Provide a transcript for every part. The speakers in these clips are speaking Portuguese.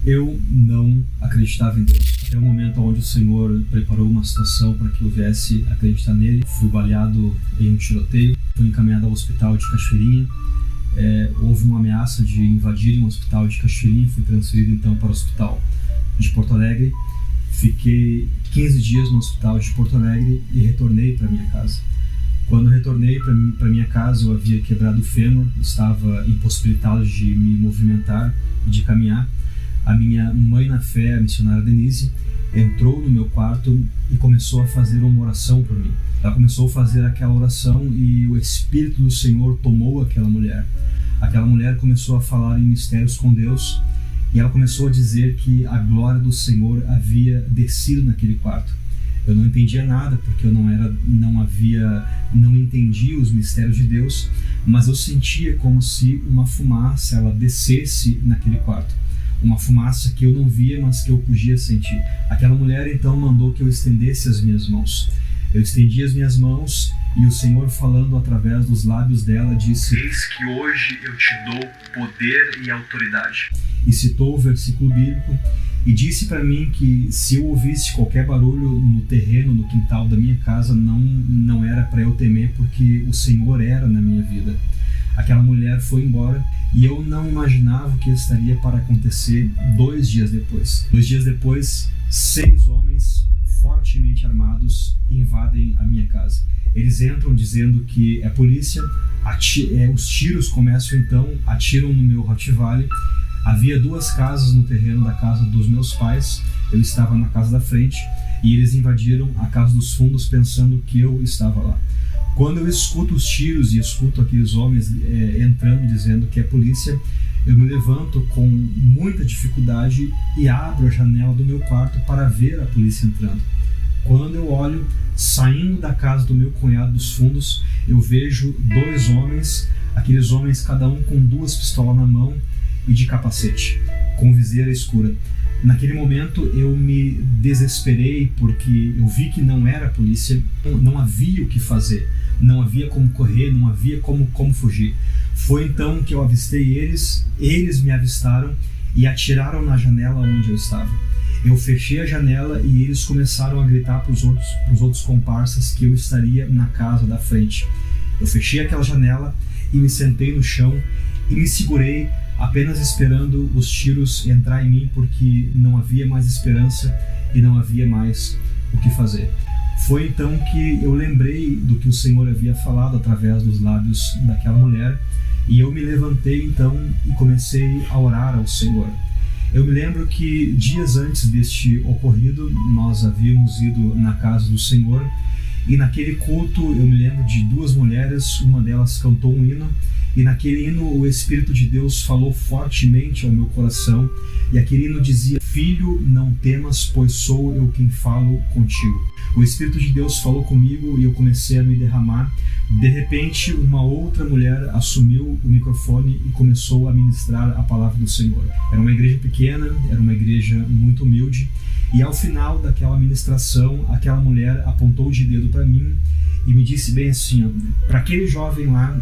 Eu não acreditava em Deus. Até o momento onde o Senhor preparou uma situação para que eu viesse acreditar nele. Fui baleado em um tiroteio, fui encaminhado ao hospital de Cachoeirinha. Houve uma ameaça de invadirem o hospital de Cachoeirinha. Fui transferido então para o hospital de Porto Alegre. Fiquei 15 dias no hospital de Porto Alegre e retornei para minha casa. Quando retornei para minha casa, eu havia quebrado o fêmur, estava impossibilitado de me movimentar e de caminhar. A minha mãe na fé, a missionária Denise, entrou no meu quarto e começou a fazer uma oração por mim. Ela começou a fazer aquela oração e o Espírito do Senhor tomou aquela mulher. Aquela mulher começou a falar em mistérios com Deus e ela começou a dizer que a glória do Senhor havia descido naquele quarto. Eu não entendia nada porque eu não entendia os mistérios de Deus, mas eu sentia como se uma fumaça ela descesse naquele quarto. Uma fumaça que eu não via, mas que eu podia sentir. Aquela mulher então mandou que eu estendesse as minhas mãos. Eu estendi as minhas mãos e o Senhor, falando através dos lábios dela, disse: "Eis que hoje eu te dou poder e autoridade." E citou o versículo bíblico e disse para mim que se eu ouvisse qualquer barulho no terreno, no quintal da minha casa, não era para eu temer, porque o Senhor era na minha vida. Aquela mulher foi embora e eu não imaginava o que estaria para acontecer 2 dias depois. 2 dias depois, 6 homens fortemente armados invadem a minha casa. Eles entram dizendo que é polícia, os tiros começam então, atiram no meu Rottweiler. Havia 2 casas no terreno da casa dos meus pais, eu estava na casa da frente e eles invadiram a casa dos fundos pensando que eu estava lá. Quando eu escuto os tiros e escuto aqueles homens entrando dizendo que é polícia, eu me levanto com muita dificuldade e abro a janela do meu quarto para ver a polícia entrando. Quando eu olho, saindo da casa do meu cunhado dos fundos, eu vejo 2 homens, aqueles homens cada um com 2 pistolas na mão e de capacete, com viseira escura. Naquele momento eu me desesperei porque eu vi que não era a polícia, não havia o que fazer, não havia como correr, não havia como fugir. Foi então que eu avistei eles me avistaram e atiraram na janela onde eu estava. Eu fechei a janela e eles começaram a gritar para os outros comparsas que eu estaria na casa da frente. Eu fechei aquela janela e me sentei no chão e me segurei, apenas esperando os tiros entrar em mim, porque não havia mais esperança e não havia mais o que fazer. Foi então que eu lembrei do que o Senhor havia falado através dos lábios daquela mulher e eu me levantei então e comecei a orar ao Senhor. Eu me lembro que dias antes deste ocorrido nós havíamos ido na casa do Senhor e naquele culto eu me lembro de 2 mulheres, uma delas cantou um hino. E naquele hino o Espírito de Deus falou fortemente ao meu coração e aquele hino dizia: "Filho, não temas, pois sou eu quem falo contigo." O Espírito de Deus falou comigo e eu comecei a me derramar. De repente, uma outra mulher assumiu o microfone e começou a ministrar a palavra do Senhor. Era uma igreja pequena, era uma igreja muito humilde e ao final daquela ministração, aquela mulher apontou de dedo para mim e me disse bem assim: "Para aquele jovem lá,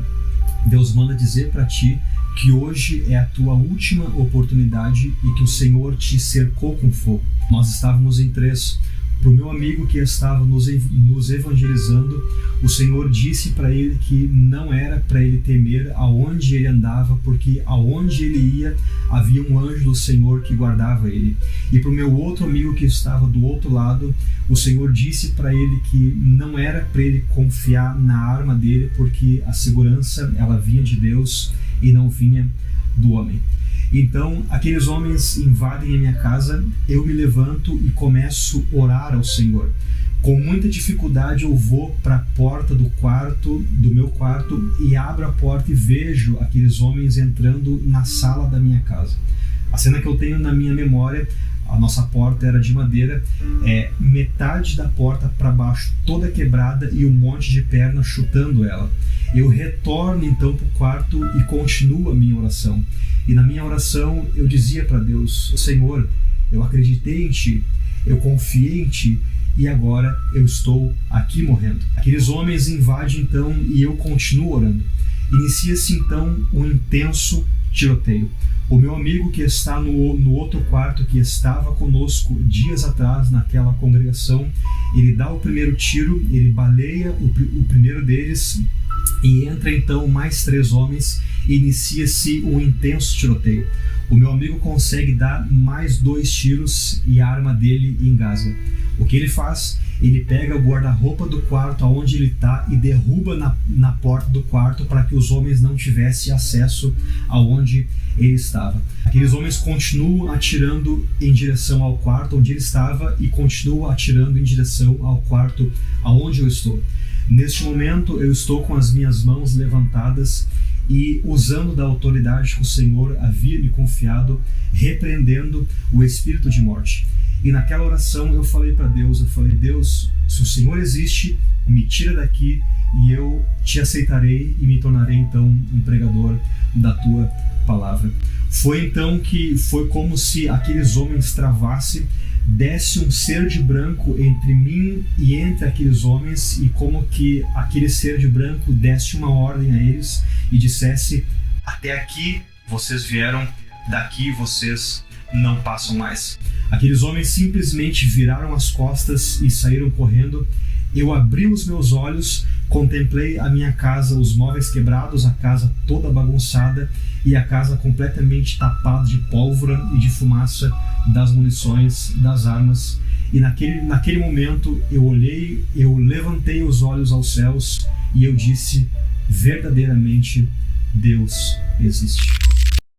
Deus manda dizer para ti que hoje é a tua última oportunidade e que o Senhor te cercou com fogo." Nós estávamos em 3. Para o meu amigo que estava nos evangelizando, o Senhor disse para ele que não era para ele temer aonde ele andava, porque aonde ele ia havia um anjo do Senhor que guardava ele. E para o meu outro amigo que estava do outro lado, o Senhor disse para ele que não era para ele confiar na arma dele, porque a segurança ela vinha de Deus e não vinha do homem. Então, aqueles homens invadem a minha casa, eu me levanto e começo a orar ao Senhor. Com muita dificuldade eu vou para a porta do meu quarto e abro a porta e vejo aqueles homens entrando na sala da minha casa. A cena que eu tenho na minha memória, a nossa porta era de madeira, metade da porta para baixo toda quebrada e um monte de perna chutando ela. Eu retorno então para o quarto e continuo a minha oração. E na minha oração eu dizia para Deus: "Senhor, eu acreditei em Ti, eu confiei em Ti e agora eu estou aqui morrendo." Aqueles homens invadem então e eu continuo orando. Inicia-se então um intenso tiroteio. O meu amigo que está no outro quarto, que estava conosco dias atrás naquela congregação, ele dá o primeiro tiro, ele baleia o primeiro deles, e entra então mais 3 homens e inicia-se um intenso tiroteio. O meu amigo consegue dar mais 2 tiros e a arma dele engasga. O que ele faz? Ele pega o guarda-roupa do quarto onde ele está e derruba na porta do quarto para que os homens não tivessem acesso aonde ele estava. Aqueles homens continuam atirando em direção ao quarto onde ele estava e continuam atirando em direção ao quarto aonde eu estou. Neste momento eu estou com as minhas mãos levantadas e usando da autoridade que o Senhor havia me confiado, repreendendo o espírito de morte. E naquela oração eu falei para Deus, Deus, se o Senhor existe, me tira daqui e eu te aceitarei e me tornarei então um pregador da tua palavra. Foi então que foi como se aqueles homens travassem, desse um ser de branco entre mim e entre aqueles homens, e como que aquele ser de branco desse uma ordem a eles e dissesse: até aqui vocês vieram, daqui vocês não passam mais. Aqueles homens simplesmente viraram as costas e saíram correndo. Eu abri os meus olhos, contemplei a minha casa, os móveis quebrados, a casa toda bagunçada e a casa completamente tapada de pólvora e de fumaça das munições, das armas. E naquele momento eu olhei, eu levantei os olhos aos céus e eu disse: verdadeiramente Deus existe.